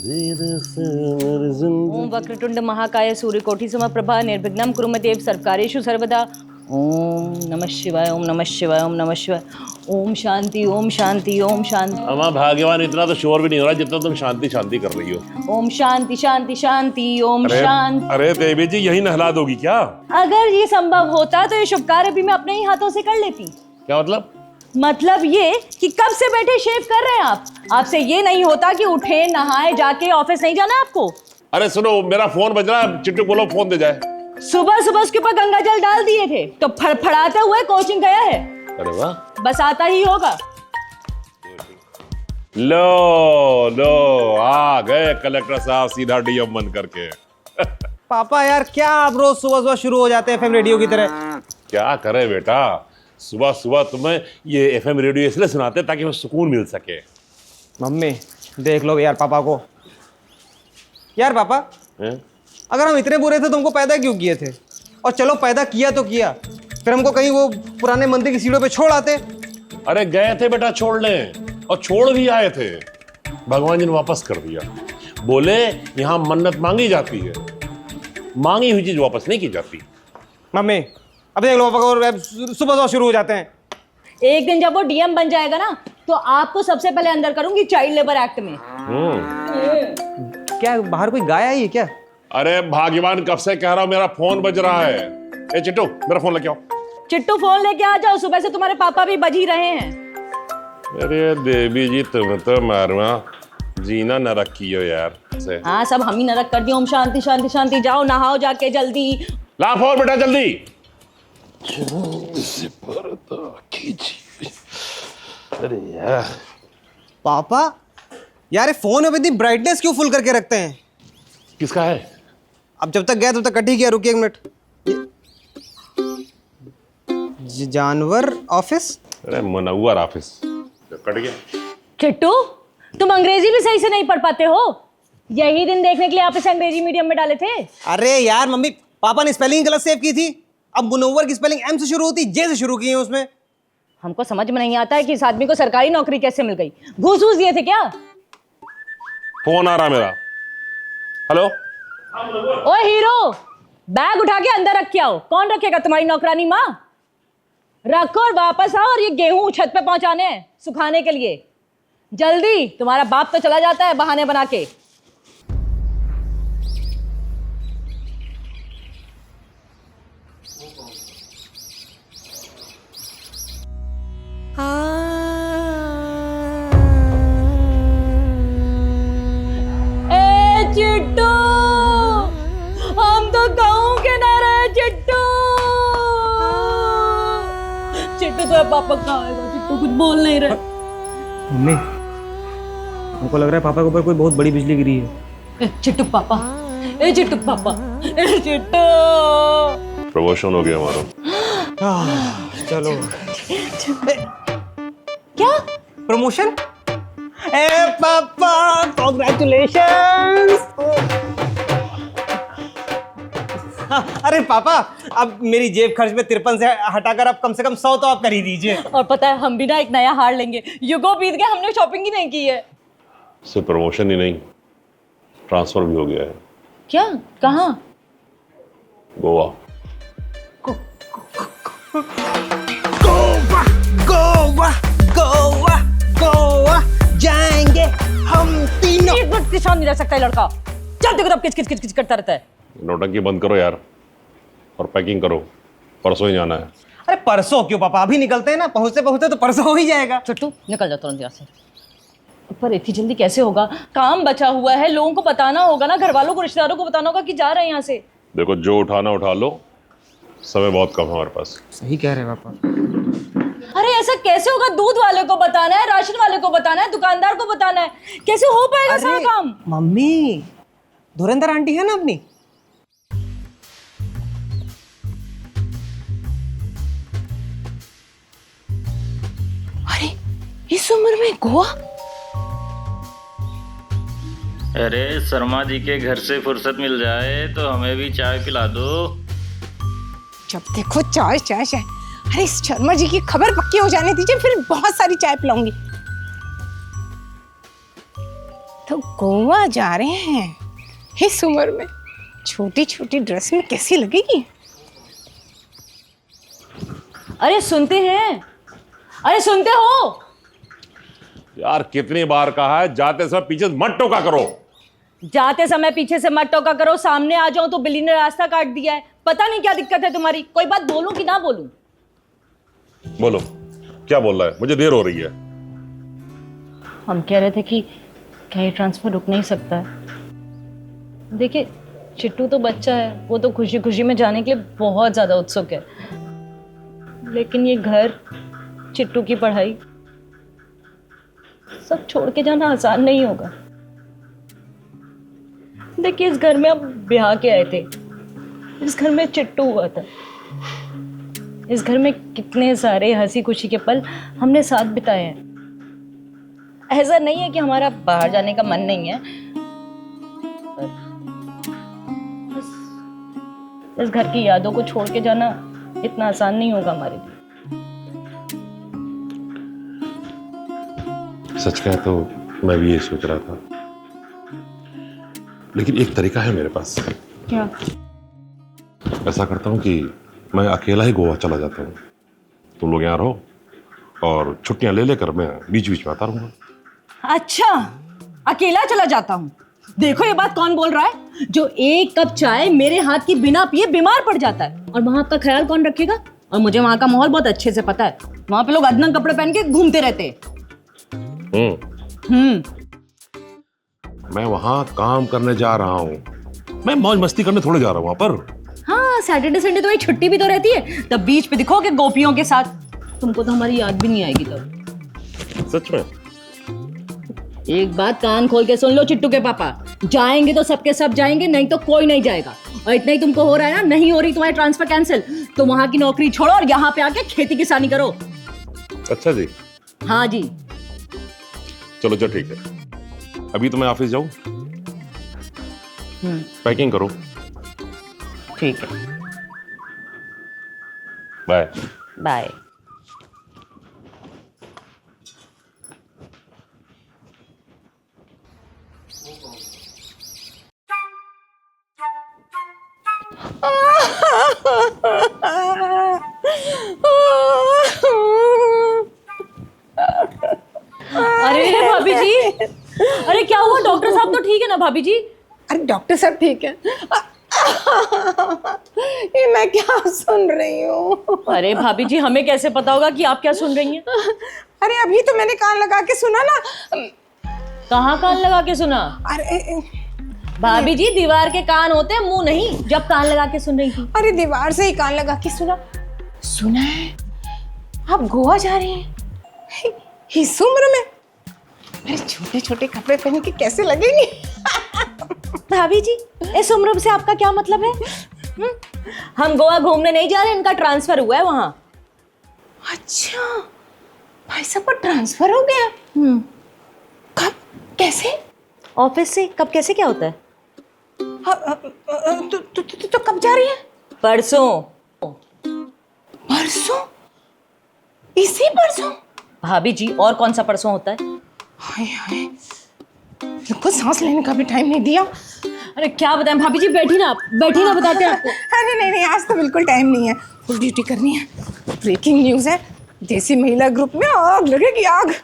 ओम वक्रतुंड महाकाय सूर्यकोटि समप्रभा निर्विघ्नं कुरु मे देव सर्वकार्येषु सर्वदा। ओम नमः शिवाय, ओम नमः शिवाय, ओम नमः शिवाय। ओम शांति, ओम शांति, ओम शांति। अम्मा भाग्यवान, इतना तो शोर भी नहीं हो रहा जितना तुम शांति शांति कर रही हो। ओम शांति शांति शांति, ओम शांति। अरे देवी जी, यही नहला दोगी क्या? अगर ये संभव होता तो ये शुभ कार्य भी मैं अपने ही हाथों से कर लेती। क्या मतलब? मतलब ये कि कब से बैठे शेव कर रहे हैं आप। आपसे ये नहीं होता कि उठे नहाए जाके ऑफिस नहीं जाना आपको। अरे सुनो, मेरा फोन बज रहा है, चिट्टू बोलो फोन दे जाए। सुबह सुबह उसके ऊपर गंगा जल डाल दिए थे तो फड़फड़ाते हुए कोचिंग गया है। अरे वाह, बस आता ही होगा। लो लो, आ गए कलेक्टर साहब सीधा डीएम बन करके। पापा यार, क्या आप रोज सुबह सुबह शुरू हो जाते हैं एफएम रेडियो की तरह। क्या करे बेटा, सुबह सुबह तुम्हें ये एफएम रेडियो इसलिए सुनाते ताकि हमें सुकून मिल सके। मम्मी देख लो यार पापा को। यार पापा, अगर हम इतने बुरे थे तो हमको पैदा क्यों किए थे? और चलो पैदा किया तो किया, फिर हमको कहीं वो पुराने मंदिर की सीढ़ियों पे छोड़ आते। अरे गए थे बेटा छोड़ने, और छोड़ भी आए थे। भगवान जी ने वापस कर दिया। बोले यहाँ मन्नत मांगी जाती है, मांगी हुई चीज वापस नहीं की जाती। मम्मी अब देख लो पापा को सुबह सुबह शुरू हो जाते हैं। एक दिन जब वो डीएम बन जाएगा ना तो आपको सबसे पहले अंदर करूंगी चाइल्ड लेबर एक्ट में। क्या बाहर कोई गाय आई है क्या? अरे भाग्यवान, कब से कह रहा हूं, मेरा फोन बज रहा है। ए चिट्टू, मेरा फोन लेके आओ। चिट्टू फोन लेके आ जाओ, सुबह से तुम्हारे पापा भी बज ही रहे हैं। अरे देवी जी, तुम तो मारवा जीना नरक कियो यार से। हाँ, सब हम ही नरक कर दिए। ओम शांति शांति शांति। जाओ नहाओ जाके जल्दी। ला फोन बेटा जल्दी। अरे यार पापा यार, ये फोन में इतनी ब्राइटनेस क्यों फुल करके रखते हैं? किसका है? अब जब तक गया तब तक कट ही गया। रुकिए एक मिनट। जानवर ऑफिस। अरे मुनव्वर ऑफिस कट गया। चिट्टू, तुम अंग्रेजी भी सही से नहीं पढ़ पाते हो। यही दिन देखने के लिए आप इसे अंग्रेजी मीडियम में डाले थे। अरे यार मम्मी, पापा ने स्पेलिंग गलत सेव की थी। अब मुनव्वर की स्पेलिंग एम से शुरू होती, जे से शुरू की है उसमें। हमको समझ में नहीं आता है कि इस आदमी को सरकारी नौकरी कैसे मिल गई। घूस घूस दिए थे क्या? फोन आ रहा मेरा। हेलो। ओए हीरो, बैग उठा के अंदर रख के आओ। कौन रखेगा? तुम्हारी नौकरानी माँ। रखो और वापस आओ, और ये गेहूं छत पे पहुंचाने हैं सुखाने के लिए। जल्दी, तुम्हारा बाप तो चला जाता है बहाने बना के। चिट्टू, हम तो गाँव के ना रहे। चिट्टू चिट्टू, तो पापा कहाँ आएगा? चिट्टू कुछ बोल नहीं रहे। मम्मी, हमको लग रहा है पापा के ऊपर कोई बहुत बड़ी बिजली गिरी है। चिट्टू पापा, ए चिट्टू पापा, ए चिट्टू। प्रमोशन हो गया हमारा। चलो। क्या प्रमोशन? ए पापा, कॉन्ग्रेचुलेशंस। अरे पापा, अब मेरी जेब खर्च में 53 से हटाकर अब कम से कम 100 तो आप कर ही दीजिए। और पता है, हम भी ना एक नया हार लेंगे। युगो बीत गया, हमने शॉपिंग ही नहीं की है। सिर्फ प्रमोशन ही नहीं, ट्रांसफर भी हो गया है। क्या? कहाँ? गोवा। गोवा गोवा गोवा गोवा जाएंगे हम तीनों। एक मिनट के साथ नहीं रह सकता ये लड़का। चल देखो, अब किच किच किच किच करता रहता है। नौटंकी बंद करो यार, और पैकिंग करो, परसों ही जाना है। अरे परसों क्यों पापा, अभी निकलते हैं ना। पहुंचते पहुंचते तो परसों हो ही जाएगा। छोटू निकल जा तुरंत यहाँ से। पर इतनी जल्दी कैसे होगा? काम बचा हुआ है, लोगों को बताना होगा ना, घर वालों को, रिश्तेदारों को बताना होगा कि जा रहे हैं यहाँ से। देखो, जो उठाना उठा लो, समय बहुत कम है हमारे पास। सही कह रहे हैं पापा। अरे ऐसा कैसे होगा? दूध वाले को बताना है, राशन वाले को बताना है, दुकानदार को बताना है। कैसे हो पाएगा सारा काम? मम्मी, धुरंधर आंटी है ना अपनी। अरे इस उम्र में गोवा? अरे शर्मा जी के घर से फुर्सत मिल जाए तो हमें भी चाय पिला दो। जब देखो चाय चाय चाय। अरे इस शर्मा जी की खबर पक्की हो जाने दीजिए, फिर बहुत सारी चाय पिलाऊंगी। तो गोवा जा रहे हैं इस उम्र में, छोटी छोटी ड्रेस में कैसी लगेगी? अरे सुनते हैं, अरे सुनते हो? यार कितनी बार कहा है जाते समय पीछे मत टोका करो। जाते समय पीछे से मत टोका करो, सामने आ जाओ तो बिल्ली ने रास्ता काट दिया है। पता नहीं क्या दिक्कत है तुम्हारी, कोई बात बोलूं कि ना बोलूं? बोलो क्या बोल रहा है, मुझे देर हो रही है। हम कह रहे थे कि क्या ये ट्रांसफर रुक नहीं सकता है? देखिए चिट्टू तो बच्चा है, वो तो खुशी खुशी में जाने के लिए बहुत ज्यादा उत्सुक है, लेकिन ये घर, चिट्टू की पढ़ाई, सब छोड़ के जाना आसान नहीं होगा। देखिए इस घर में अब ब्याह के आए थे, इस घर में चिट्टू हुआ था, इस घर में कितने सारे हंसी खुशी के पल हमने साथ बिताए हैं। ऐसा नहीं है कि हमारा बाहर जाने का मन नहीं है, पर बस इस घर की यादों को छोड़ के जाना इतना आसान नहीं होगा हमारे लिए। सच कहे तो मैं भी ये सोच रहा था, लेकिन एक तरीका है मेरे पास। क्या? ऐसा करता हूँ कि मैं अकेला ही गोवा चला जाता हूँ, तुम लोग यहाँ रहो और छुट्टियां ले लेकर मैं बीच बीच में आता रहूंगा। अच्छा, अकेला चला जाता हूँ? देखो ये बात कौन बोल रहा है? जो एक कप चाय मेरे हाथ की बिना पिए बीमार पड़ जाता है, और वहां आपका ख्याल कौन रखेगा? और मुझे वहां का माहौल बहुत अच्छे से पता है, वहां पे लोग अदनंग कपड़े पहन के घूमते रहते हैं। मैं वहां काम करने जा रहा हूँ, मैं मौज मस्ती करने थोड़े जा रहा हूँ वहां पर। हाँ, सैटरडे संडे तो एक छुट्टी भी तो रहती है, तब बीच पे दिखोगे गोपियों के साथ, तुमको तो हमारी याद भी नहीं आएगी तब। सच में? एक बात कान खोल के सुन लो चिट्टू के पापा, जाएंगे तो सबके सब जाएंगे, नहीं तो कोई नहीं जाएगा। और इतना ही तुमको हो रहा है ना, नहीं हो रही तुम्हारी ट्रांसफर कैंसिल, तो वहां की नौकरी छोड़ो और यहाँ पे आके खेती किसानी करो। अच्छा जी। हाँ जी। चलो चलो ठीक है, अभी तो मैं ऑफिस जाऊं, पैकिंग करो। ठीक है, बाय बाय। अरे भाभी जी, अरे क्या हुआ? डॉक्टर साहब तो ठीक है ना भाभी जी? अरे डॉक्टर साहब ठीक है। ये मैं क्या सुन रही हूँ? अरे भाभी जी, हमें कैसे पता होगा कि आप क्या सुन रही हैं? अरे अभी तो मैंने कान लगा के सुना ना। कहाँ कान लगा के सुना? अरे भाभी जी, दीवार के कान होते हैं, मुंह नहीं। जब कान लगा के सुन रही थी? अरे दीवार से ही कान लगा के सुना। सुना है आप गोवा जा रही हैं इस उम्र में? अरे छोटे छोटे कपड़े पहन के कैसे लगेंगे? भाभी जी, इस उम्र से आपका क्या मतलब है? हम गोवा घूमने नहीं जा रहे, इनका ट्रांसफर हुआ है वहाँ। अच्छा, भाई साहब को ट्रांसफर हो गया? कब, कैसे? ऑफिस से। कब कैसे क्या होता है? तो कब जा रही है? परसों। परसों? इसी परसों? भाभी जी, और कौन सा परसों होता है? हाय हाय, इनको सांस लेने का भी टाइम नहीं दिया। अरे क्या बताएं भाभी जी, बैठी ना बताते हैं आपको। अरे नहीं, आज तो बिल्कुल टाइम नहीं है, फुल ड्यूटी करनी है। ब्रेकिंग न्यूज़ है, देसी महिला ग्रुप में आग लगेगी, आग।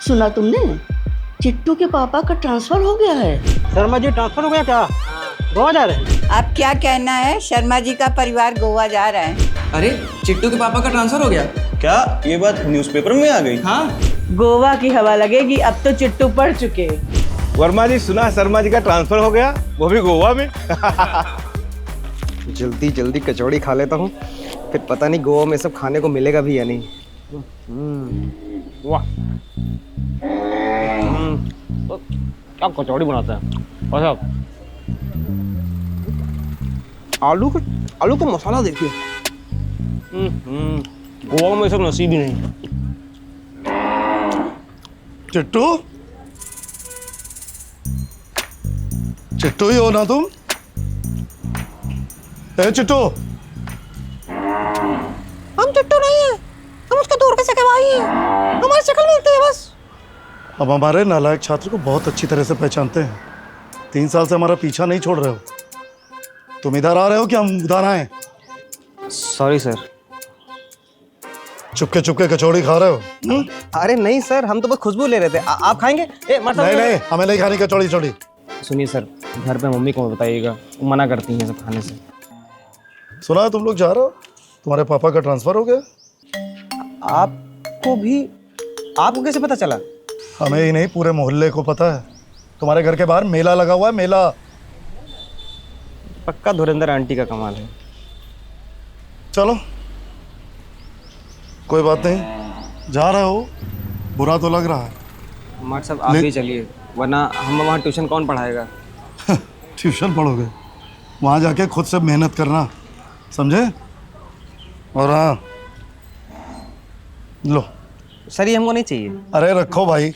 सुना तुमने? चिट्टू के पापा का ट्रांसफर हो गया है। शर्मा जी ट्रांसफर हो गया क्या? गोवा जा रहे हैं? अब क्या कहना है, शर्मा जी का परिवार गोवा जा रहा है। अरे चिट्टू के पापा का ट्रांसफर हो गया? क्या ये बात न्यूज़पेपर में आ गई? हाँ, गोवा की हवा लगेगी, अब तो चिट्टू पढ़ चुके। वर्मा जी सुना शर्मा जी का ट्रांसफर हो गया, वो भी गोवा में। जल्दी जल्दी कचौड़ी खा लेता हूँ, फिर पता नहीं गोवा में सब खाने को मिलेगा भी या नहीं। वाह, क्या कचौड़ी बनाता है। और साहब आलू का मसाला देखिए, गोवा में सब नसीब ही नहीं। चिट्टू, चिट्टू ही हो ना तुम? चिट्टू? हम चिट्टू नहीं है, हम उसके दूर के सगे भाई हैं, हमारी शक्ल मिलती है बस। अब हमारे नालायक छात्र को बहुत अच्छी तरह से पहचानते हैं। 3 साल से हमारा पीछा नहीं छोड़ रहे हो। तुम इधर आ रहे हो कि हम उधर आए? Sorry sir. चुपके चुपके कचौड़ी खा रहे हो? अरे नहीं सर, हम तो बस खुशबू ले रहे थे। आप खाएंगे? नहीं नहीं, हमें नहीं खानी कचौड़ी चौड़ी। सुनिए सर, घर पे मम्मी को बताइएगा, वो मना करती हैं सब खाने से। सुना है तुम लोग जा रहे हो, तुम्हारे पापा का ट्रांसफर हो गया। आपको कैसे पता चला? हमें ही नहीं, पूरे मोहल्ले को पता है। तुम्हारे घर के बाहर मेला लगा हुआ है, मेला। पक्का धुरंधर आंटी का कमाल है। चलो कोई बात नहीं, जा रहे हो, बुरा तो लग रहा है। मार्ट साहब आप भी चलिए, वरना हम वहाँ ट्यूशन कौन पढ़ाएगा? ट्यूशन पढ़ोगे? वहाँ जाके खुद से मेहनत करना, समझे? और हाँ, लो। सर ये हमको नहीं चाहिए। अरे रखो भाई,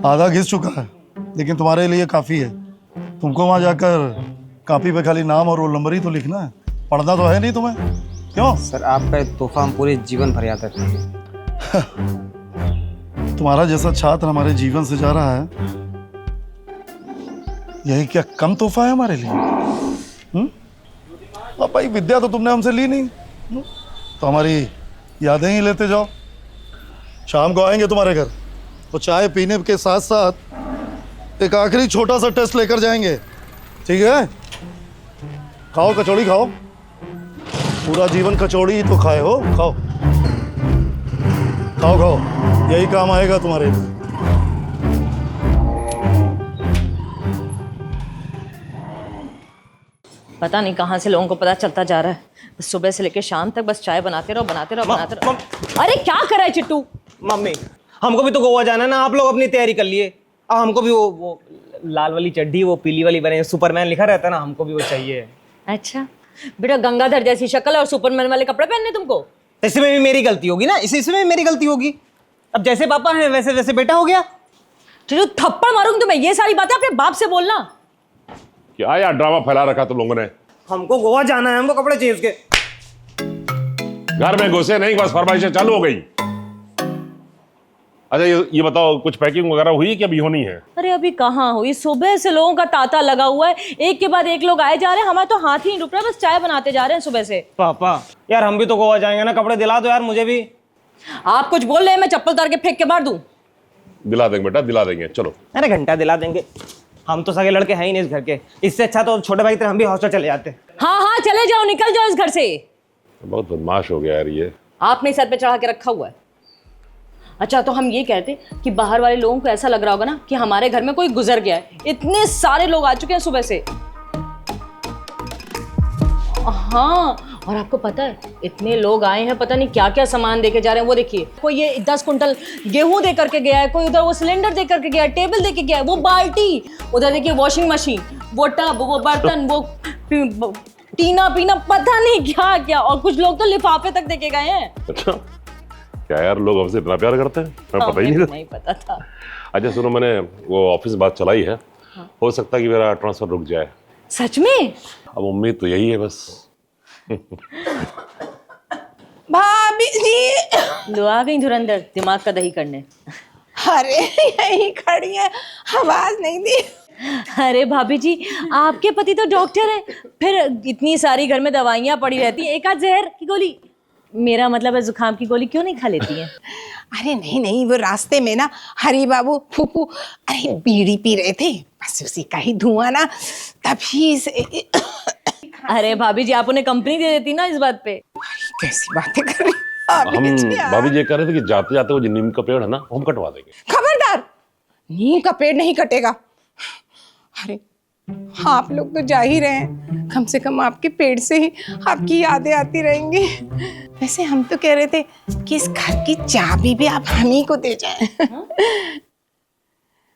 आधा घिस चुका है, लेकिन तुम्हारे लिए काफ़ी है। तुमको वहाँ जाकर कॉपी पे खाली नाम और रोल नंबर ही तो लिखना है, पढ़ना तो है नहीं तुम्हें। क्यों? सर आपका तोहफा हम पूरे जीवन भर याद रखेंगे। तुम्हारा जैसा छात्र हमारे जीवन से जा रहा है, यही क्या कम तोहफा है हमारे लिए? अब भाई विद्या तो तुमने हमसे ली नहीं, तो हमारी यादें ही लेते जाओ। शाम को आएंगे तुम्हारे घर, तो चाय पीने के साथ साथ एक आखिरी छोटा सा टेस्ट लेकर जाएंगे, ठीक है? खाओ कचौड़ी खाओ, पूरा जीवन कचौड़ी ही तो खाए हो, खाओ खाओ खाओ, यही काम आएगा तुम्हारे लिए। पता नहीं कहाँ से लोगों को पता चलता जा रहा है, सुबह से लेकर शाम तक बस चाय बनाते रहो बनाते रहो बनाते रहो। अरे क्या कर रहा है चिट्टू? मम्मी हमको भी तो गोवा जाना है ना, आप लोग अपनी तैयारी कर लिए। अब हमको भी वो लाल वाली चड्डी, वो पीली वाली बने, सुपरमैन लिखा रहता है ना, हमको भी वो चाहिए। अच्छा बेटा, गंगाधर जैसी शक्ल और सुपरमैन वाले कपड़े पहनने तुमको? इसमें भी मेरी गलती होगी ना, इसमें भी मेरी गलती होगी। अब जैसे पापा हैं वैसे वैसे बेटा हो गया। चिट्टू थप्पड़ मारूंगी तुम्हें, ये सारी बातें अपने बाप से बोलना। क्या यार ड्रामा फैला रखा तुम लोगों ने? हमको गोवा जाना है, हमको कपड़े चाहिए उसके। घर में घुसे नहीं, बस फरमाइशें चालू हो गई। अच्छा ये बताओ, कुछ पैकिंग वगैरह हुई कि अभी होनी है? अरे अभी कहाँ हुई, सुबह से लोगों का तांता लगा हुआ है, एक के बाद एक लोग आए जा रहे हैं, हमारा तो हाथ ही नहीं रुक रहा, बस चाय बनाते जा रहे हैं सुबह से। पापा यार हम भी तो गोवा जाएंगे ना, कपड़े दिला दो यार मुझे भी। आप कुछ बोल रहे हैं, मैं चप्पल उतार के फेंक के मार दूं? दिला देंगे बेटा, दिला देंगे, चलो। अरे घंटा दिला देंगे, हम तो सगे लड़के हैं ही नहीं इस घर के, इससे अच्छा तो छोटे भाई की तरह हम भी हॉस्टल चले जाते। हाँ हाँ चले जाओ, निकल जाओ इस घर से। बहुत बदमाश हो गया यार ये। आपने सर पे चढ़ा के रखा हुआ है। अच्छा तो हम ये कहते कि बाहर वाले लोगों को ऐसा लग रहा होगा ना कि हमारे घर में कोई गुजर गया है, इतने सारे लोग आ चुके हैं सुबह से। हाँ और आपको पता है इतने लोग आए हैं, पता नहीं क्या क्या सामान देके जा रहे हैं। वो देखिए, कोई ये 10 कुंटल गेहूं दे करके गया है, कोई उधर वो सिलेंडर दे करके गया है, टेबल दे के गया है, वो बाल्टी, उधर देखिए वॉशिंग मशीन, वो टब, वो बर्तन, वो टीना पीना, पता नहीं क्या क्या, और कुछ लोग तो लिफाफे तक देके गए हैं। अच्छा क्या यार, लोग हमसे इतना प्यार करते हैं, हमें पता ही नहीं पता था। अच्छा सुनो, मैंने वो ऑफिस बात चलाई है, हो सकता है कि मेरा ट्रांसफर रुक जाए। सच में? अब उम्मीद तो यही है बस। भाभी जी। लो आ गई धुरंधर दिमाग का दही करने। अरे यही खड़ी है, आवाज नहीं दी। अरे भाभी जी, आपके पति तो डॉक्टर है, फिर इतनी सारी घर में दवाइयाँ पड़ी रहती हैं, एक आध जहर की गोली, मेरा मतलब है जुकाम की गोली क्यों नहीं खा लेती हैं? अरे नहीं नहीं, वो रास्ते में ना हरी बाबू फूफू अरे बीड़ी पी रहे थे, बस उसी का ही धुआं ना, तभी से। अरे भाभी जी आप उन्हें कंपनी दे देती ना इस बात पे। कैसी बातें कर रही हम भाभी जी कह रहे थे कि जाते जाते वो जो नीम का पेड़ है ना हम कटवा देंगे। खबरदार, नीम का पेड़ नहीं कटेगा। अरे आप लोग तो जा ही रहे हैं, कम से कम आपके पेड़ से ही आपकी यादें आती रहेंगी। वैसे हम तो कह रहे थे कि इस घर की चाबी भी आप हम ही को दे जाएं।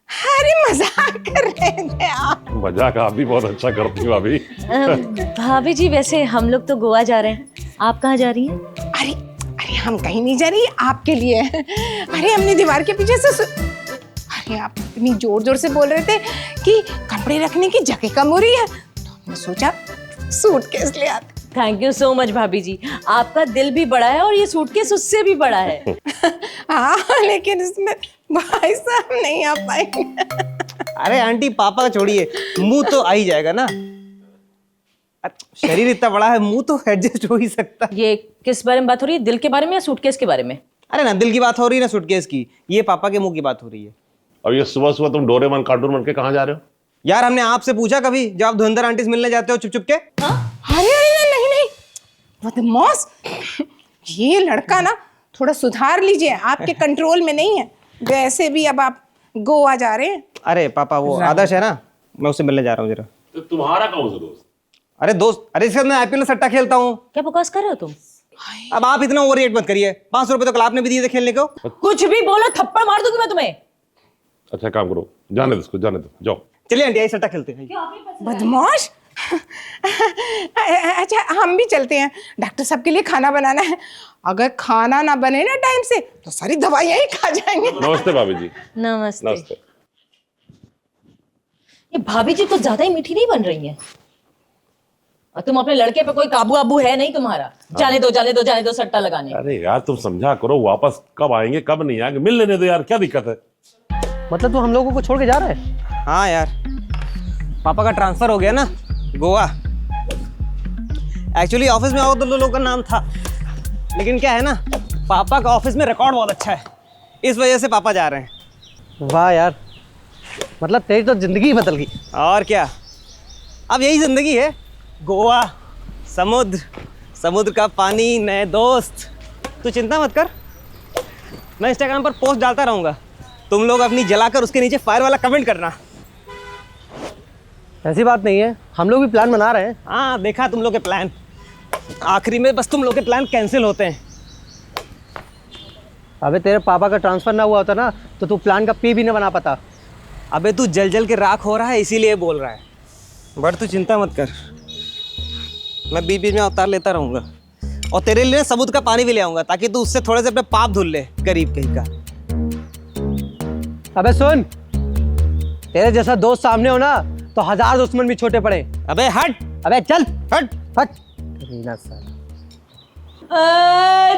अरे मजाक कर रहे थे आप। मजाक आप भी बहुत अच्छा करती हो भाभी। भाभी जी वैसे हम लोग तो गोवा जा रहे हैं, आप कहाँ जा रही हैं? अरे अरे हम कहीं नहीं जा रही, आपके लिए। अरे हमने दीवार के पीछे से अरे आप इतनी जोर जोर से बोल रहे थे कि कपड़े रखने की जगह कम हो रही है, तो हमने सोचा सूटकेस ले आते। थैंक यू सो मच भाभी जी, आपका दिल भी बड़ा है और ये सूटकेस उससे भी बड़ा है। हाँ लेकिन इसमें भाई साहब नहीं आ पाएंगे। अरे आंटी पापा का छोड़िए, मुंह तो आ ही जाएगा ना। शरीर इतना बड़ा है, मुंह तो एडजस्ट हो ही सकता है। ये किस बारे में बात हो रही है, दिल के बारे में या सूटकेस के बारे में? अरे ना दिल की बात हो रही है ना सूटकेस की, ये पापा के मुंह की बात हो रही है। अब ये सुबह सुबह तुम डोरेमोन कार्टून बन के कहाँ जा रहे हो? यार हमने आपसे पूछा कभी जब आप धुरंधर आंटी से मिलने जाते हो चुप चुप के? अरे अरे नहीं नहीं बदमाश, ये लड़का ना थोड़ा सुधार लीजिए, आपके कंट्रोल में नहीं है। वैसे भी अब आप गोवा जा रहे हैं। अरे पापा वो आदर्श है ना, मैं उससे मिलने जा रहा हूँ जरा। तो तुम्हारा कौन सा दोस्त? अरे दोस्त, अरे इसके साथ मैं आईपीएल में सट्टा खेलता हूँ। क्या बकवास कर रहे हो तुम? अब आप इतना ओवर रिएक्ट मत करिए, 500 रुपए तो कल आपने भी दिए थे खेलने को। कुछ भी बोलो थप्पड़ मार दूंगी मैं तुम्हें। अच्छा काम करो, जाने दो उसको, जाने दो, जाओ। चलिए आंटी, आई सट्टा खेलते हैं। बदमाश। अच्छा हम भी चलते हैं, डॉक्टर साहब के लिए खाना बनाना है। अगर खाना ना बने ना टाइम से तो सारी दवाइयां ही खा जाएंगे। नमस्ते भाभी जी। नमस्ते। नमस्ते। ये भाभी जी कुछ ज्यादा ही मीठी नहीं बन रही है। और तुम अपने लड़के पे कोई काबू आबू है नहीं तुम्हारा। जाने दो जाने दो जाने दो सट्टा लगाने। अरे यार तुम समझा करो, वापस कब आएंगे कब नहीं आएंगे, मिल लेने दो यार, क्या दिक्कत है? मतलब तू हम लोगों को छोड़ के जा रहा है? हाँ यार, पापा का ट्रांसफर हो गया ना गोवा। एक्चुअली ऑफिस में और दो लोगों का नाम था, लेकिन क्या है ना, पापा का ऑफिस में रिकॉर्ड बहुत अच्छा है, इस वजह से पापा जा रहे हैं। वाह यार, मतलब तेरी तो जिंदगी बदल गई। और क्या, अब यही जिंदगी है, गोवा, समुद्र, समुद्र का पानी, नए दोस्त। तू चिंता मत कर, मैं इंस्टाग्राम पर पोस्ट डालता रहूँगा, तुम लोग अपनी जलाकर उसके नीचे फायर वाला कमेंट करना। ऐसी बात नहीं है, हम लोग भी प्लान बना रहे हैं। हाँ देखा तुम लोग के प्लान, आखिरी में बस तुम लोग के प्लान कैंसिल होते हैं। अबे तेरे पापा का ट्रांसफर ना हुआ होता ना तो तू प्लान का पी भी ना बना पाता। अबे तू जल जल के राख हो रहा है इसीलिए बोल रहा है, बट तू चिंता मत कर, मैं बीच बीच में अवतार लेता रहूँगा और तेरे लिए समुद्र का पानी भी ले आऊँगा ताकि तू उससे थोड़े से अपने पाप धुल ले, गरीब कहीं का। अबे सुन, तेरे जैसा दोस्त सामने हो ना तो 1000 दुश्मन भी छोटे पड़े। अबे हट, अबे चल हट हट।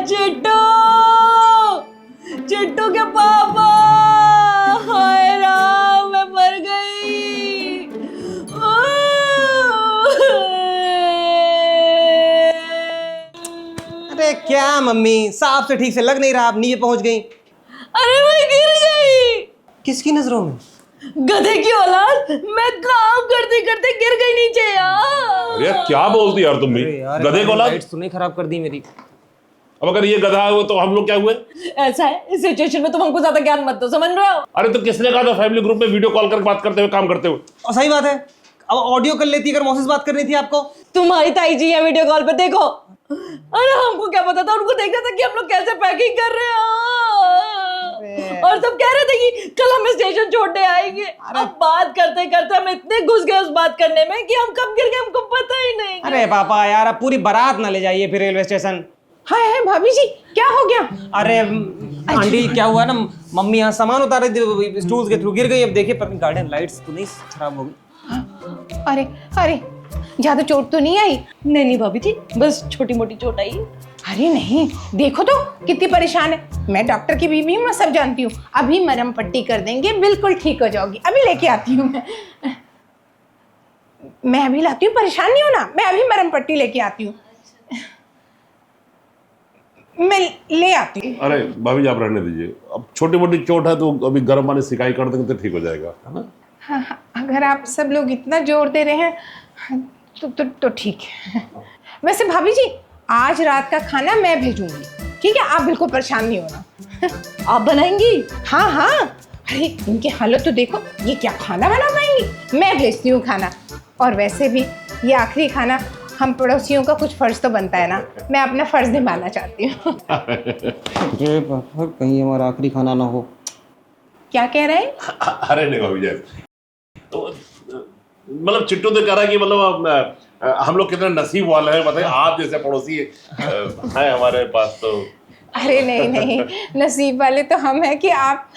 चिट्टू, चिट्टू के पापा, हाय राम मैं मर गई। अरे क्या मम्मी, सांप से ठीक से लग नहीं रहा, आप नीचे पहुंच गई। अरे मैं गिर गई। किसकी नजरों में? गधे की औलाद, मैं काम करते करते गिर गई नीचे यार। अरे क्या बोलती यार तुम भी, गधे को औलाद। लाइट्स तूने खराब कर दी मेरी। अब अगर ये गधा हुआ तो हम लोग क्या हुए? ऐसा है, इस सिचुएशन में तुम हमको ज्यादा ज्ञान मत दो, समझ रहे हो? अरे तो किसने कहा था फैमिली ग्रुप में वीडियो कॉल करके बात करते हुए काम करते हुए? और सही बात है, अब ऑडियो कर लेती अगर मौसी से बात करनी थी आपको। तुम्हारी ताई जी है वीडियो कॉल पे, देखो। अरे हमको क्या पता था, उनको देखना था कि हम लोग कैसे पैकिंग कर रहे हैं। और सब कह रहे थे कि कल हमें स्टेशन छोड़ने आएंगे। अब बात करते करते हम इतने घुस गए उस बात करने में कि हम कब गिर गए हमको पता ही नहीं। अरे पापा यार, अब पूरी बारात ना ले जाइए फिर रेलवे स्टेशन। हाय हाय भाभी जी, क्या हो गया? अरे आंटी क्या हुआ ना, मम्मी यहाँ सामान उतार रही थी स्टूल्स के थ्रू, गिर गई। अब देखिए पर गार्डन लाइट्स तो नहीं खराब हो गई? अरे अरे, ज्यादा चोट तो नहीं आई? नहीं नहीं भाभी जी, बस छोटी मोटी चोट आई। अरे नहीं, देखो तो कितनी परेशान है। मैं डॉक्टर की बीवी हूँ, मैं सब जानती हूँ। अभी मरहम पट्टी कर देंगे, बिल्कुल ठीक हो जाओगी। अभी लेके आती हूँ मैं अभी लाती हूँ, परेशान नहीं हो ना, मैं अभी मरहम पट्टी लेके आती हूँ। मैं ले आती हूँ। अरे भाभी जी आप रहने दीजिए, अब छोटी मोटी चोट है तो अभी गर्म पानी सिकाई कर देंगे तो ठीक हो जाएगा, है ना? हाँ, अगर आप सब लोग इतना जोर दे रहे हैं तो ठीक है। वैसे भाभी जी, आज रात का खाना मैं भेजूंगी, ठीक है? आप बिल्कुल परेशान नहीं होना। आप बनाएंगी? हाँ हाँ, अरे इनके हालत तो देखो, ये क्या खाना बना पाएंगी? मैं भेजती हूँ खाना। और वैसे भी ये आखिरी खाना, हम पड़ोसियों का कुछ फर्ज तो बनता है ना, मैं अपना फर्ज निभाना चाहती हूँ। कहीं हमारा आखिरी खाना ना हो। क्या कह रहे हैं? अरे नहीं भाभी जी, तो मतलब चिट्टू तो कह रहा है कि मतलब हम लोग कितने नसीब वाले हैं, बताइए आप जैसे पड़ोसी है हमारे पास तो। अरे नहीं नहीं, नसीब वाले तो हम हैं कि आप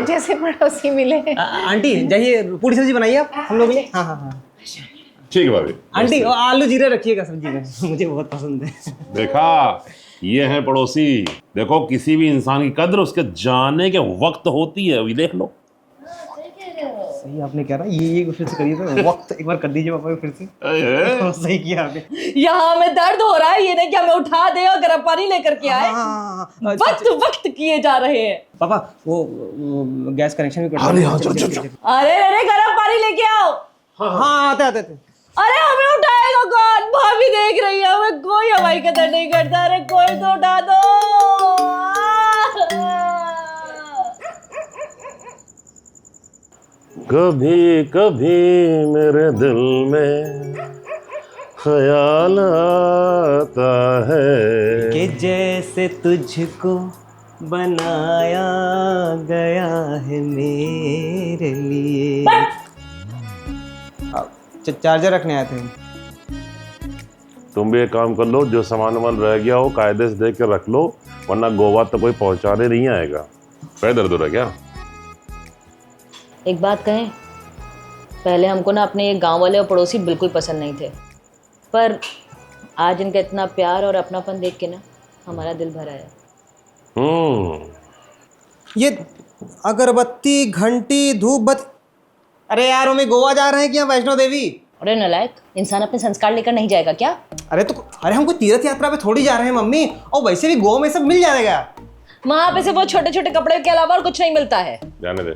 जैसे पड़ोसी मिले। आंटी जाइए, पूरी सब्जी बनाइए आप हम लोग के लिए। हाँ हाँ हाँ ठीक है भाभी। आंटी आलू जीरे रखिएगा सब्जी में, मुझे बहुत पसंद है। देखा ये है पड़ोसी। देखो किसी भी इंसान की कद्र उसके जाने के वक्त होती है, अभी देख लो। सही आपने कहा ना, ये फिर से करिए तो वक्त एक बार कर दीजिए पापा फिर से। तो सही किया आपने। यहाँ में दर्द हो रहा है, ये नहीं कि हमें उठा दे और गर्म पानी लेकर के आए। वक्त वक्त किए जा रहे हैं। पापा वो गैस कनेक्शन भी अरे हाँ, चलो। अरे अरे गर्म पानी लेके आओ। हाँ आते आते। अरे हमें उठाएगा कौन? भाभी देख रही है, हमें कोई हमारी कदर नहीं करता। अरे कोई तो उठा दो। कभी कभी मेरे दिल में ख्याल आता है कि जैसे तुझको बनाया गया है मेरे लिए। चार्जर रखने आए थे। तुम भी एक काम कर लो, जो सामान वामान रह गया हो कायदे से देख के रख लो, वरना गोवा तो कोई पहुंचाने नहीं आएगा। पैर दर्द हो रहा है क्या? एक बात कहें, पहले हमको ना अपने ये गांव वाले और पड़ोसी बिल्कुल पसंद नहीं थे, पर आज इनका इतना प्यार और अपनापन देख के ना हमारा दिल भरा है। ये अगरबत्ती, घंटी, धूप बत्ती। अरे यार हमें गोवा जा रहे हैं क्या, वैष्णो देवी? अरे नालायक, इंसान अपने संस्कार लेकर नहीं जाएगा क्या? अरे हम कोई तीर्थ यात्रा पे थोड़ी जा रहे हैं मम्मी, और वैसे भी गोवा में सब मिल जाएगा। वहां पे से वो छोटे छोटे कपड़े के अलावा और कुछ नहीं मिलता है। जाने दे।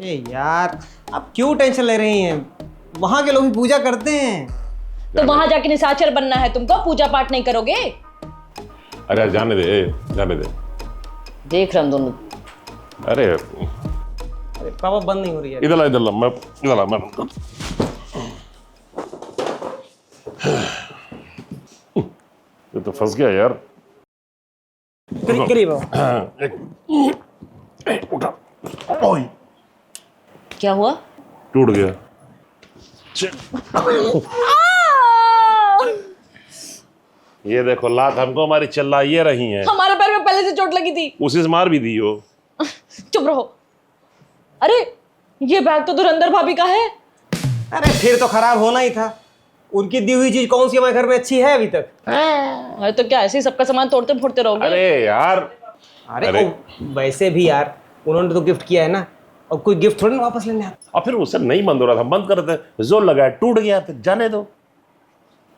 ए यार आप क्यों टेंशन ले रही हैं, वहां के लोग भी पूजा करते हैं। तो वहां जाके निशाचर बनना है तुमको, पूजा पाठ नहीं करोगे? अरे जाने दे, जाने दे। देख रहे हम दोनों। अरे पापा बंद नहीं हो रही है। इधर ला, इधर ला, मैं इधर ला, मैं ये तो फंस गया यार। करिए बाबा। उठा। ओए क्या हुआ? टूट गया। ये देखो लात हमको हमारी चिल्लाइए रही हैं। हमारे पैर में पहले से चोट लगी थी। उसी से मार भी दी हो। चुप रहो। अरे ये बैग तो धुरंधर भाभी का है। अरे फिर तो खराब होना ही था, उनकी दी हुई चीज कौन सी हमारे घर में अच्छी है अभी तक? अरे तो क्या ऐसे ही सबका सामान तोड़ते फोड़ते रहोगे? अरे यार, अरे वैसे भी यार उन्होंने तो गिफ्ट किया है ना, और कोई गिफ्ट थोड़ी ना वापस लेने आता। और फिर उससे नहीं बंद हो रहा था, बंद करते जोर लगाया, टूट गया, तो जाने दो।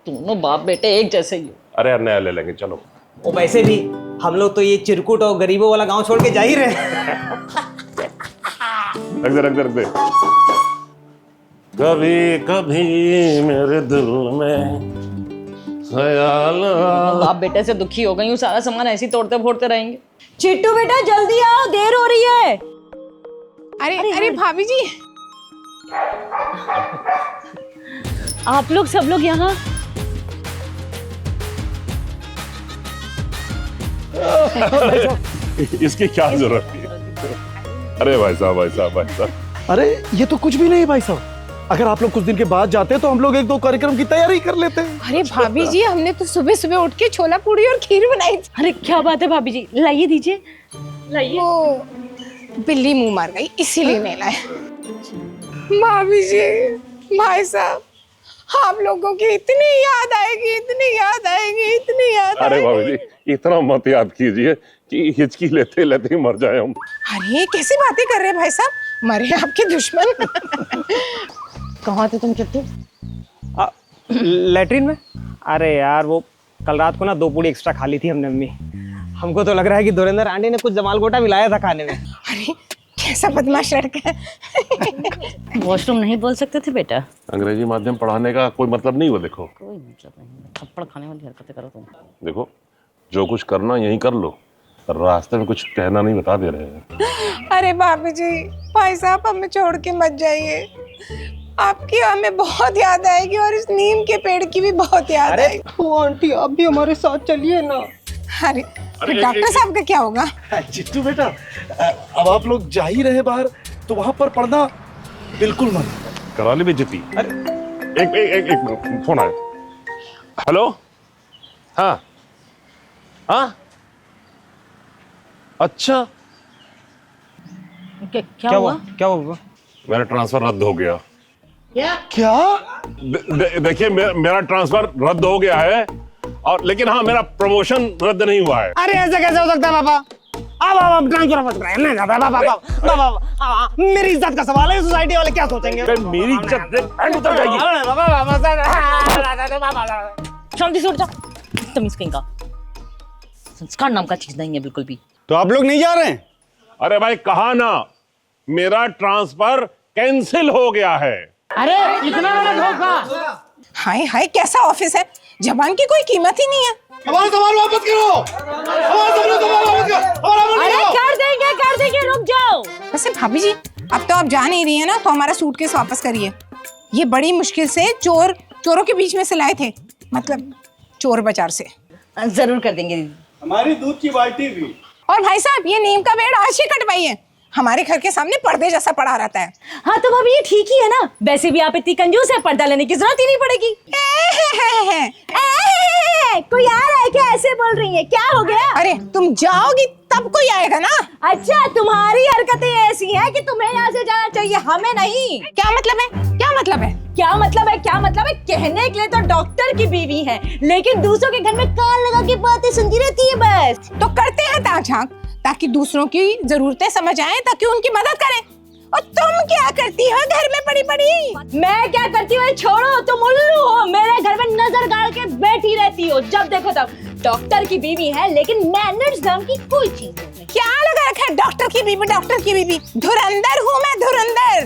दोनों बाप बेटे एक जैसे ही हो। अरे यार नया ले लेंगे, चलो। और वैसे भी हम लोग तो ये चिरकुट और गरीबों वाला गांव छोड़ के जा ही रहे। रख दे, रख दे, रख दे। कभी कभी मेरे दिल में ख्याल। बाप बेटे से दुखी हो गई हूँ, सारा सामान ऐसे ही तोड़ते फोड़ते रहेंगे। चिट्टू बेटा जल्दी आओ, देर हो रही है। अरे अरे भाभी जी, आप लोग सब लोग यहाँ? इसकी क्या जरूरत थी? अरे भाई साहब, भाई साहब, भाई साहब। अरे ये तो कुछ भी नहीं भाई साहब, अगर आप लोग कुछ दिन के बाद जाते हैं तो हम लोग एक दो कार्यक्रम की तैयारी कर लेते हैं। अरे भाभी जी, हमने तो सुबह सुबह उठ के छोला पूड़ी और खीर बनाई थी। अरे क्या बात है भाभी जी, लाइए दीजिए, लाइए। वो बिल्ली मुंह मार गई इसीलिए नहीं लाए। भाभी जी, भाई साहब, आप लोगों की इतनी याद आएगी, इतनी याद आएगी, इतनी याद आएगी। अरे भाभी जी इतना मत याद कीजिए कि हिचकी लेते लेते मर जाए हम। अरे कैसी बातें कर रहे हैं भाई साहब, मरे आपके दुश्मन। कहाँ थे तुम चिट्टू? लैट्रिन में। अरे यार वो कल रात को ना 2 पूड़ी एक्स्ट्रा खा ली थी हमने मम्मी, हमको तो लग रहा है कि धुरंधर आंटी ने कुछ जमाल गोटा मिलाया था खाने में। अरे कैसा बदमाश लड़का है। वॉशरूम नहीं बोल सकते थे बेटा? अंग्रेजी माध्यम पढ़ाने का कोई मतलब नहीं हुआ। देखो कोई मतलब नहीं, थप्पड़ खाने वाली हरकतें करो तुम। देखो, जो कुछ करना यही कर लो, रास्ते में कुछ कहना नहीं बता दे रहे हैं। अरे भाभी जी, भाई साहब हमें छोड़ के मत जाइए, आपकी हमें बहुत याद आएगी और इस नीम के पेड़ की भी बहुत याद आएगी। वो आंटी आप भी हमारे साथ चलिए ना। अरे तो डॉक्टर साहब का क्या होगा? चिट्टू बेटा, अब आप लोग जा ही रहे बाहर तो वहां पर पढ़ना बिल्कुल मत। करा ली बेइज्जती। एक फोन आया। हेलो, हाँ हाँ, अच्छा क्या हुआ? क्या हुआ? मेरा ट्रांसफर रद्द हो गया। क्या? देखिए मेरा ट्रांसफर रद्द हो गया है, और लेकिन हाँ, मेरा प्रमोशन रद्द नहीं हुआ है। अरे ऐसा कैसे हो सकता है पापा? अब ट्रांसफर वापस कराए नहीं जाता पापा। मेरी इज्जत का सवाल है, सोसाइटी वाले क्या सोचेंगे? मेरी इज्जत से पैंट उतर जाएगी। शांति से उठ जा, तमीज कहीं का। संस्कार नाम का चीज नहीं है बिल्कुल भी। तो आप लोग नहीं जा रहे हैं? अरे भाई कहा ना, मेरा ट्रांसफर कैंसिल हो गया है। अरे इतना बड़ा धोखा! हाय हाय, कैसा ऑफिस है, जबान की कोई कीमत ही नहीं है। हमारा सामान वापस करो, हमारा सामान वापस करो, हमारा अरे कर देंगे, रुक जाओ। वैसे भाभी जी, अब तो आप जा नहीं रही है ना, तो हमारा सूटकेस वापस करिए। ये बड़ी मुश्किल से चोरों के बीच में से लाए थे, मतलब चोर बाजार से। जरूर कर देंगे दीदी। हमारी दूध की बाल्टी भी। और भाई साहब, ये नीम का पेड़ आज ही कटवाइए, हमारे घर के सामने पर्दे जैसा पड़ा रहता है। हाँ तो भाभी ये ठीक ही है ना, वैसे भी आप इतनी कंजूस है, पर्दा लेने की जरूरत ही नहीं पड़ेगी। कोई आ रहा है क्या, ऐसे बोल रही है, क्या हो गया? अरे तुम जाओगी तब कोई आएगा ना। अच्छा, तुम्हारी हरकतें ऐसी हैं कि तुम्हें यहाँ से जाना चाहिए, हमें नहीं। क्या मतलब है, क्या मतलब है? क्या मतलब है, क्या मतलब है? कहने के लिए तो डॉक्टर की बीवी है, लेकिन दूसरों के घर में कान लगा के बातें सुनती रहती है बस। तो करते हैं ताक झांक, ताकि दूसरों की जरूरतें समझ आए, ताकि उनकी मदद करें। और तुम क्या करती हो घर में पड़ी पड़ी? मैं क्या करती हूँ छोड़ो, तुम उल्लू हो, मेरे घर में नजर गाड़ के बैठी रहती हो, जब देखो तब। डॉक्टर की बीवी है, लेकिन मैनर्स नाम की कोई चीज नहीं। क्या लगा रखा है डॉक्टर की बीवी, डॉक्टर की बीवी? धुरंधर हूँ मैं, धुरंधर।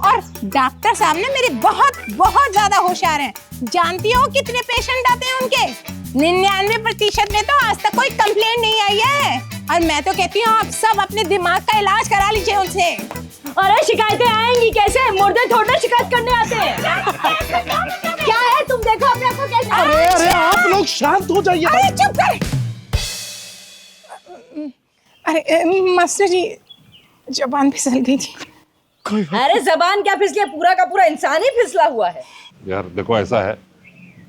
और डॉक्टर साहब ने मेरे बहुत बहुत ज्यादा होशियार हैं। जानती हो कितने पेशेंट आते हैं उनके? 99% में तो आज तक कोई कंप्लेंट नहीं आई है। और मैं तो कहती हूँ आप सब अपने दिमाग का इलाज करा लीजिए उनसे। अरे शिकायतें आएंगी कैसे, मुर्दे थोड़े शिकायत करने आते हैं। क्या है, तुम देखो अपने आप को कैसे। अरे अरे आप लोग शांत हो जाइए। अरे चुप कर। अरे मास्टर जी, जबान फिसल गई थी। अरे जबान क्या फिसली, पूरा का पूरा इंसान ही फिसला हुआ है। यार देखो ऐसा है,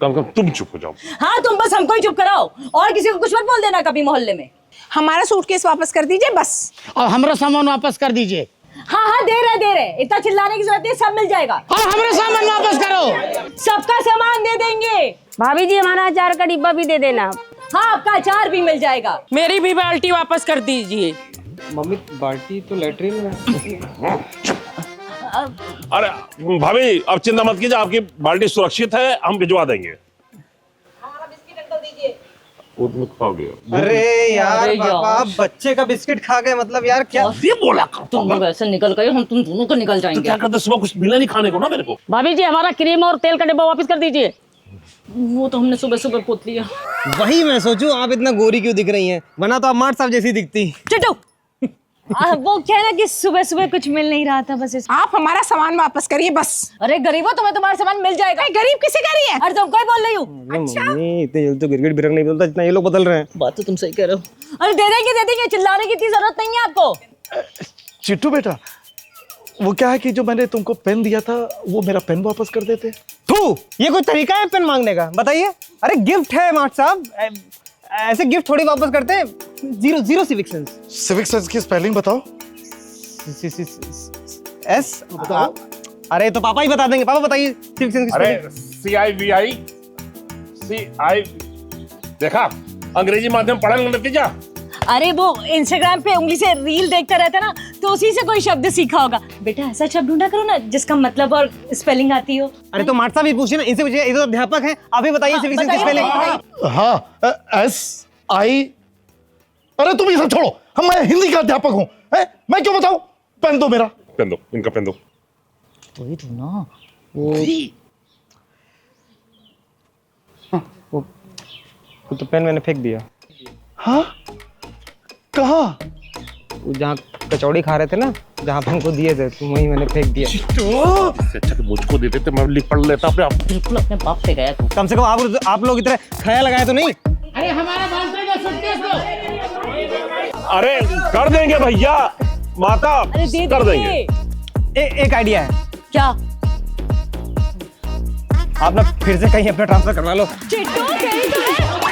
कम तुम चुप हो जाओ। हाँ तुम बस हमको ही चुप कराओ, और किसी को कुछ मत बोल देना कभी मोहल्ले में। हमारा सूटकेस वापस कर दीजिए बस। और हमारा सामान वापस कर दीजिए। हाँ हाँ दे रहे, इतना चिल्लाने की जरूरत नहीं, सब मिल जाएगा। और हमारा सामान वापस करो। सबका सामान दे देंगे। भाभी जी, हमारा अचार का डिब्बा भी दे देना। हाँ, आपका अचार भी मिल जाएगा। मेरी भी बाल्टी वापस कर दीजिए। मम्मी बाल्टी तो लेटरिन में। अरे भाभी अब चिंता मत कीजिए, आपकी बाल्टी सुरक्षित है, हम भिजवा देंगे। वो तुम खाओगे? अरे यार पापा, बच्चे का बिस्किट खा गए, मतलब यार क्या ये बोला? तुम लोग ऐसे निकल गए, हम तुम दोनों को निकल जाएंगे। क्या करते, सुबह कुछ मिला नहीं खाने को ना मेरे को। भाभी जी, हमारा क्रीम और तेल का डिब्बा वापस कर दीजिए। वो तो हमने सुबह सुबह पोत लिया। वही मैं सोचूं, आप इतना गोरी क्यों दिख रही हैं, वरना तो आप मार्ट साहब जैसी दिखती। चिट्टू, वो क्या है ना कि सुबह सुबह कुछ मिल नहीं रहा था बस। आप हमारा सामान वापस करिए बस। अरे गरीबो, तुम्हें तुम्हारा सामान मिल जाएगा। गरीब किसे कह रही है? अरे तुम कोई बोल रही हूँ। मम्मी इतने जल्दी तो गिरगिट बिरंग नहीं बोलता जितना ये लोग बदल रहे हैं। बात तो तुम सही कह रहे हो। अरे दे देंगे, चिल्लाने की इतनी जरूरत नहीं है आपको। चिट्टू बेटा, वो क्या है कि जो मैंने तुमको पेन दिया था, वो मेरा पेन वापस कर देते। तू, ये कोई तरीका है पेन मांगने का? बताइए। अरे गिफ्ट है मार्ट साहब, ऐसे गिफ्ट थोड़ी वापस करते हैं। Zero civic sense. Civic sense की स्पेलिंग बताओ। एस बताओ। अरे तो पापा ही बता देंगे, पापा बताइए सिविक सेंस की अरे CIVI CI, देखा अंग्रेजी माध्यम पढ़ा नतीजा। अरे वो इंस्टाग्राम पे उंगली से रील देखता रहता ना, तो उसी से कोई शब्द सीखा होगा। बेटा ऐसा शब्द ढूंढा करो ना जिसका मतलब और स्पेलिंग आती हो। अरे तो मार्ट साहब ही पूछिए ना, इनसे पूछिए, ये तो अध्यापक हैं, आप ही बताइए सिविक सेंस की स्पेलिंग। हाँ, SI। अरे तुम ये सब छोड़ो, मैं हिंदी का अध्यापक हूँ, मैं क्यों बताऊं? पेन दो मेरा। पेन दो, इनका पेन दो। वही तो ना, वो तो पेन मैंने फेंक दिया। हाँ, कहाँ? जहाँ कचौड़ी खा रहे थे ना, जहाँ पे हमको दिए थे, तो वही मैंने फेंक दिया। इससे अच्छा कि मुझको देते थे, मैं लिख पढ़ लेता अपने आप। बिल्कुल अपने बाप पे गया तू। कम से कम आप लोग इतने ख्याल लगाए तो नहीं। अरे हमारा बाल्टी का सूटकेस दो। अरे कर देंगे भैया, माता अरे दे कर देंगे। एक आइडिया है। क्या? आप ना फिर से कहीं अपना ट्रांसफर करवा लो। चिट्टू, तेरी तो है।